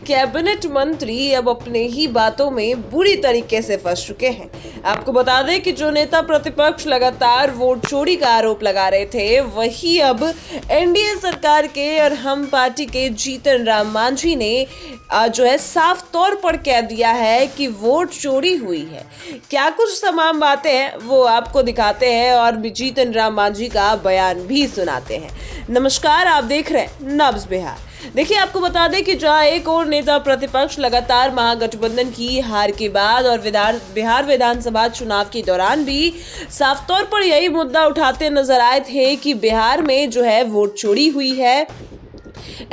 Cabinet मंत्री अब अपने ही बातों में बुरी तरीके से फंस चुके हैं। आपको बता दें कि जो नेता प्रतिपक्ष लगातार वोट चोरी का आरोप लगा रहे थे, वही अब एनडीए सरकार के और हम पार्टी के जीतन राम मांझी ने जो है साफ तौर पर कह दिया है कि वोट चोरी हुई है। क्या कुछ तमाम बातें हैं वो आपको दिखाते हैं और जीतन राम मांझी का बयान भी सुनाते हैं। नमस्कार, आप देख रहे हैं नब्ज बिहार। देखिए, आपको बता दें कि जहां एक और नेता प्रतिपक्ष लगातार महागठबंधन की हार के बाद और बिहार विधानसभा चुनाव के दौरान भी साफ तौर पर यही मुद्दा उठाते नजर आए थे कि बिहार में जो है वोट चोरी हुई है।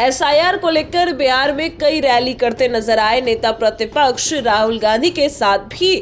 एसआईआर को लेकर बिहार में कई रैली करते नजर आए। नेता प्रतिपक्ष राहुल गांधी के साथ भी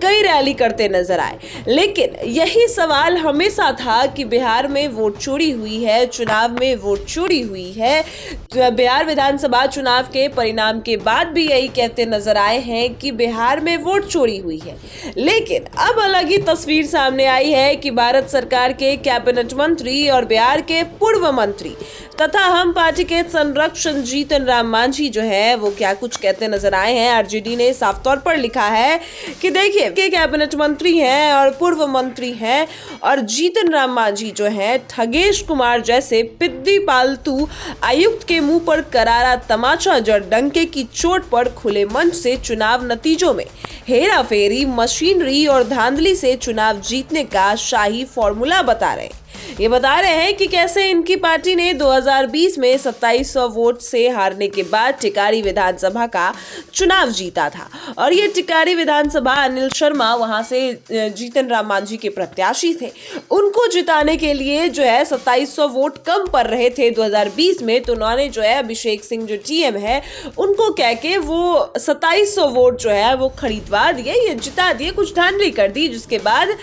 कई रैली करते नजर आए, लेकिन यही सवाल हमेशा था कि बिहार में वोट चोरी हुई है, चुनाव में वोट चोरी हुई है। बिहार विधानसभा चुनाव के परिणाम के बाद भी यही कहते नजर आए हैं कि बिहार में वोट चोरी हुई है। लेकिन अब अलग ही तस्वीर सामने आई है कि भारत सरकार के कैबिनेट मंत्री और बिहार के पूर्व मंत्री तथा हम पार्टी के संरक्षण जीतन राम मांझी जो है वो क्या कुछ कहते नजर आए हैं। आरजेडी ने साफ तौर पर लिखा है कि देखिए के कैबिनेट मंत्री हैं और पूर्व मंत्री हैं और जीतन राम मांझी जो है ठगेश कुमार जैसे पिद्दी पालतू आयुक्त के मुंह पर करारा तमाचा जड़ डंके की चोट पर खुले मंच से चुनाव नतीजों में हेरा फेरी, मशीनरी और धांधली से चुनाव जीतने का शाही फॉर्मूला बता रहे हैं। ये बता रहे हैं कि कैसे इनकी पार्टी ने 2020 में 2700 वोट से हारने के बाद टिकारी विधानसभा का चुनाव जीता था और ये टिकारी विधानसभा अनिल शर्मा वहां से जीतन राम मांझी के प्रत्याशी थे। उनको जिताने के लिए जो है 2700 वोट कम पड़ रहे थे 2020 में, तो उन्होंने जो है अभिषेक सिंह जो जीएम है उनको कह के वो 2700 वोट जो है वो खरीदवा दिए, ये जिता दिए, कुछ धांधली कर दी, जिसके बाद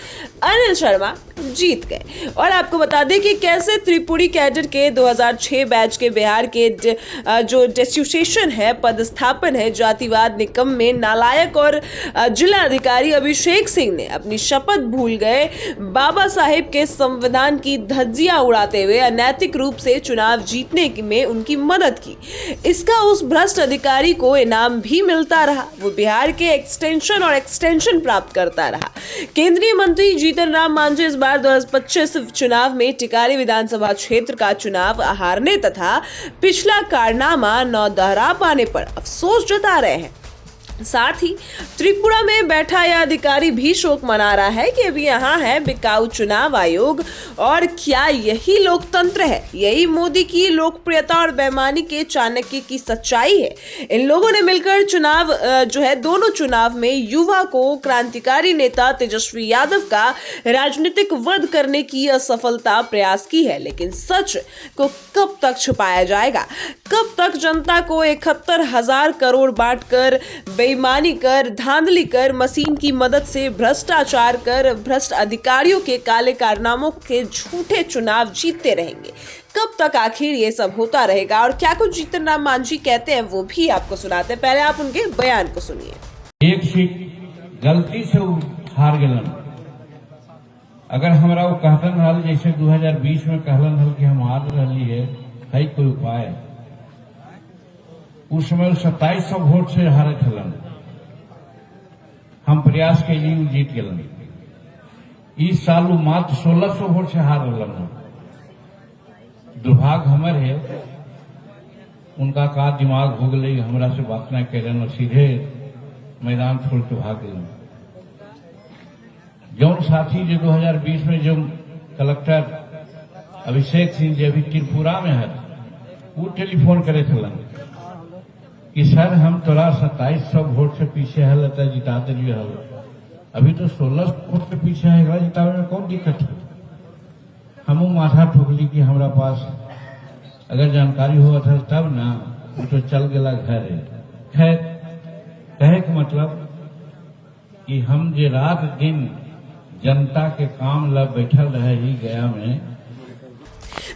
अनिल शर्मा जीत गए। और आपको बता दें कि कैसे त्रिपुरी कैडर के 2006 बैच के बिहार के जो डेस्टिनेशन है, पदस्थापन है, जातिवाद निकम में नालायक और जिला अधिकारी अभिषेक सिंह ने अपनी शपथ भूल गए, बाबा साहेब के संविधान की धज्जियां उड़ाते हुए अनैतिक रूप से चुनाव जीतने में उनकी मदद की। इसका उस भ्रष्ट अधिकारी को इनाम भी मिलता रहा, वो बिहार के एक्सटेंशन प्राप्त करता रहा। केंद्रीय मंत्री जीतन राम मांझी इस बार 2025 चुनाव में टिकारी विधानसभा क्षेत्र का चुनाव हारने तथा पिछला कारनामा न दोहरा पाने पर अफसोस जता रहे हैं। साथ ही त्रिपुरा में बैठा यह अधिकारी भी शोक मना रहा है कि अभी यहाँ है बिकाऊ चुनाव आयोग। और क्या यही लोकतंत्र है? यही मोदी की लोकप्रियता और बेईमानी के चाणक्य की सच्चाई है? इन लोगों ने मिलकर चुनाव जो है दोनों चुनाव में युवा को क्रांतिकारी नेता तेजस्वी यादव का राजनीतिक वध करने की असफलता प्रयास की है। लेकिन सच को कब तक छुपाया जाएगा? कब तक जनता को 71,000 करोड़ बांटकर, बेईमानी कर, धांधली कर, मशीन की मदद से भ्रष्टाचार कर, भ्रष्ट अधिकारियों के काले कारनामों के झूठे चुनाव जीतते रहेंगे? कब तक आखिर ये सब होता रहेगा? और क्या कुछ जीतन राम मांझी कहते हैं वो भी आपको सुनाते हैं। पहले आप उनके बयान को सुनिए। एक सीट गलती से हार गलन, अगर हमरा वो कहतन हल जैसे 2020 में कहलन हल कि हम हार रही है कोई उपाय, उस समय 2700 वोट से हारत हलन, हम प्रयास के लिए जीत गलन। इस साल वो मात्र 1600 वोट से हार रहा। दुर्भाग्य हमर है, उनका का दिमाग हो गई, हमरा से बात न करें और सीधे मैदान छोड़ के भाग गए। जौन साथी जो 2020 में जो कलेक्टर अभिषेक सिंह जी अभी त्रिपुरा में है, वो टेलीफोन करे थलन कि सर हम तोरा 2700 वोट से पीछे है, लता जिता दिए हल, अभी तो 16 वोट से पीछे है, जितावे में कौन दिक्कत है? हम माथा ठोकली कि हमारा पास अगर जानकारी हुआ था तब ना, वो तो चल गया घर है। खैर, कहे के मतलब कि हम जे रात दिन जनता के काम ला बैठल रहे ही गया में।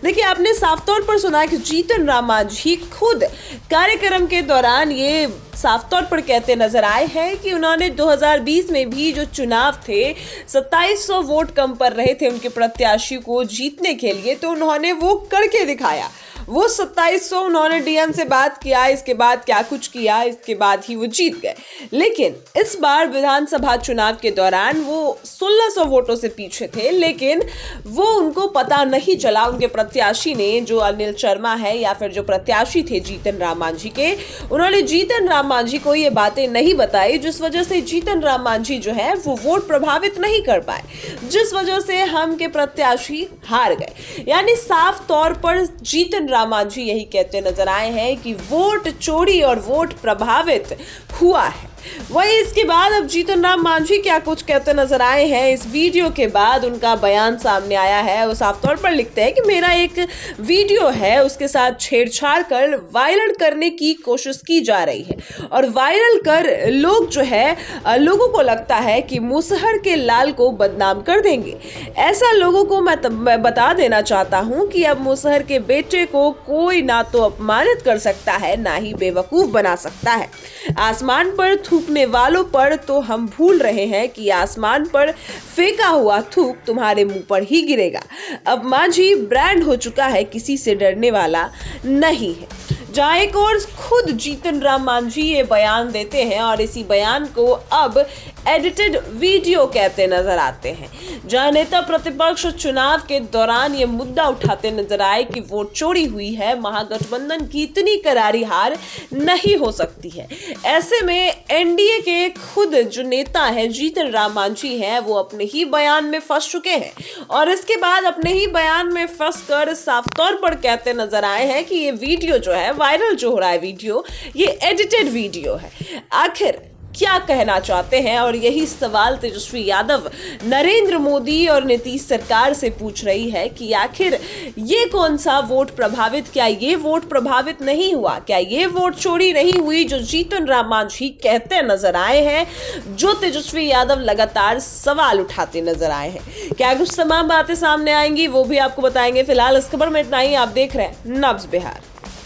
देखिए, आपने साफ तौर पर सुना कि जीतन राम मांझी खुद कार्यक्रम के दौरान ये साफ तौर पर कहते नजर आए हैं कि उन्होंने 2020 में भी जो चुनाव थे 2700 वोट कम पर रहे थे उनके प्रत्याशी को जीतने के लिए, तो उन्होंने वो करके दिखाया। वो 2700 उन्होंने डीएम से बात किया, इसके बाद क्या कुछ किया, इसके बाद ही वो जीत गए। लेकिन इस बार विधानसभा चुनाव के दौरान वो 1600 वोटों से पीछे थे, लेकिन वो उनको पता नहीं चला, उनके प्रत्याशी ने, जो अनिल शर्मा है या फिर जो प्रत्याशी थे जीतन राम मांझी के, उन्होंने जीतन राम मांझी को ये बातें नहीं बताई, जिस वजह से जीतन राम मांझी जो है वो वोट प्रभावित नहीं कर पाए, जिस वजह से हम के प्रत्याशी हार गए। यानी साफ तौर पर जीतन राम मांझी यही कहते नजर आए हैं कि वोट चोरी और वोट प्रभावित हुआ है। वही इसके बाद अब जीतन राम मांझी क्या कुछ कहते नजर आए हैं। इस वीडियो के बाद उनका बयान सामने आया है। वो साफ तौर पर लिखते हैं कि मेरा एक वीडियो है, उसके साथ छेड़छाड़ कर वायरल करने की कोशिश की जा रही है और वायरल कर लोग जो है, लोगों को लगता है कि मुसहर के लाल को बदनाम कर देंगे। ऐसा लोगों को मैं बता देना चाहता हूं कि अब मुसहर के बेटे को कोई ना तो अपमानित कर सकता है, ना ही बेवकूफ बना सकता है। आसमान पर थूकने वालों पर तो हम भूल रहे हैं कि आसमान पर फेंका हुआ थूक तुम्हारे मुंह पर ही गिरेगा। अब मांझी ब्रांड हो चुका है, किसी से डरने वाला नहीं है। जहां एक और खुद जीतन राम मांझी ये बयान देते हैं और इसी बयान को अब एडिटेड वीडियो कहते नजर आते हैं, जहां नेता प्रतिपक्ष चुनाव के दौरान ये मुद्दा उठाते नजर आए कि वोट चोरी हुई है, महागठबंधन की इतनी करारी हार नहीं हो सकती है। ऐसे में एनडीए के खुद जो नेता है जीतन राम मांझी हैं, वो अपने ही बयान में फंस चुके हैं और इसके बाद अपने ही बयान में फंसकर साफ तौर पर कहते नजर आए हैं कि ये वीडियो जो है, वायरल जो हो रहा है वीडियो, ये एडिटेड वीडियो है। आखिर क्या कहना चाहते हैं? और यही सवाल तेजस्वी यादव नरेंद्र मोदी और नीतीश सरकार से पूछ रही है कि आखिर ये कौन सा वोट प्रभावित, क्या ये वोट प्रभावित नहीं हुआ, क्या ये वोट चोरी नहीं हुई जो जीतन राम मांझी कहते नजर आए हैं, जो तेजस्वी यादव लगातार सवाल उठाते नजर आए हैं। क्या कुछ तमाम बातें सामने आएंगी वो भी आपको बताएंगे। फिलहाल इस खबर में इतना ही। आप देख रहे हैं नब्ज बिहार।